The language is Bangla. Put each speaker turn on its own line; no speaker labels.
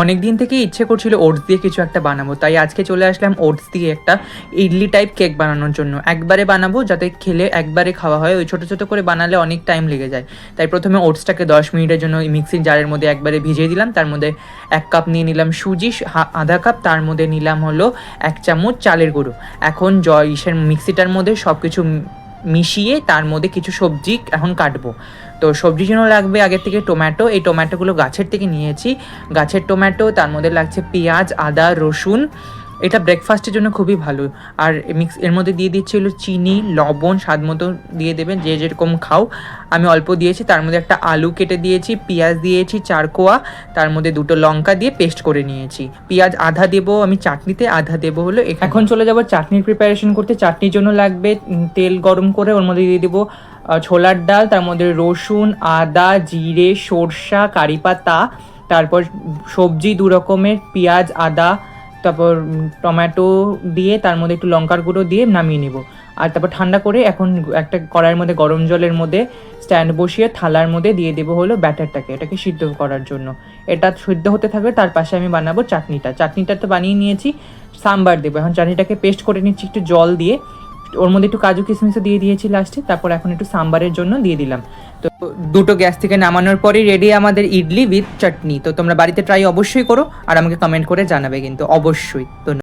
অনেক দিন থেকে ইচ্ছে করছিল ওটস দিয়ে কিছু একটা বানাবো, তাই আজকে চলে আসলাম ওটস দিয়ে একটা ইডলি টাইপ কেক বানানোর জন্য। একবারে বানাবো যাতে খেলে একবারে খাওয়া হয়, ওই ছোটো ছোটো করে বানালে অনেক টাইম লেগে যায়। তাই প্রথমে ওটসটাকে 10 মিনিটের জন্য মিক্সির জারের মধ্যে একবারে ভিজিয়ে দিলাম। তার মধ্যে 1 কাপ নিয়ে নিলাম সুজি, আধা কাপ, তার মধ্যে নিলাম হলো 1 চামচ চালের গুঁড়ো। এখন ইসের মিক্সিটার মধ্যে সব কিছু মিশিয়ে তার মধ্যে কিছু সবজি এখন কাটবো। তো সবজির জন্য লাগবে আগের থেকে টমেটো, এই টমেটোগুলো গাছের থেকে নিয়েছি, গাছের টমেটো। তার মধ্যে লাগছে পেঁয়াজ, আদা, রসুন। এটা ব্রেকফাস্টের জন্য খুবই ভালো। আর এর মধ্যে দিয়ে দিচ্ছি হলো চিনি, লবণ স্বাদ মতো দিয়ে দেবেন, যে যেরকম খাও। আমি অল্প দিয়েছি। তার মধ্যে একটা আলু কেটে দিয়েছি, পেঁয়াজ দিয়েছি 4 কোয়া, তার মধ্যে 2টো লঙ্কা দিয়ে পেস্ট করে নিয়েছি। পেঁয়াজ আধা দেবো আমি চাটনিতে, আধা দেবো হলো এখন চলে যাব চাটনির প্রিপারেশন করতে। চাটনির জন্য লাগবে তেল গরম করে ওর মধ্যে দিয়ে দেবো ছোলার ডাল, তার মধ্যে রসুন, আদা, জিরে, সরষা, কারি পাতা, তারপর সবজি 2 রকমের, পেঁয়াজ, আদা, তারপর টমেটো দিয়ে তার মধ্যে একটু লঙ্কার গুঁড়ো দিয়ে নামিয়ে নিব। আর তারপর ঠান্ডা করে এখন একটা কড়াইয়ের মধ্যে গরম জলের মধ্যে স্ট্যান্ড বসিয়ে থালার মধ্যে দিয়ে দেবো হলো ব্যাটারটাকে, এটাকে সিদ্ধ করার জন্য। এটা সিদ্ধ হতে থাকবে, তার পাশে আমি বানাবো চাটনিটা তো বানিয়ে নিয়েছি। সাম্বার দেবো এখন, চাটনিটাকে পেস্ট করে নিচ্ছি একটু জল দিয়ে। ওর মধ্যে একটু কাজু কিশমিশও দিয়ে দিয়েছি লাস্টে। তারপর এখন একটু সাম্বারের জন্য দিয়ে দিলাম। তো দুটো গ্যাস থেকে নামানোর পরেই রেডি আমাদের ইডলি উইথ চাটনি। তো তোমরা বাড়িতে ট্রাই অবশ্যই করো আর আমাকে কমেন্ট করে জানাবে কিন্তু, অবশ্যই। ধন্যবাদ।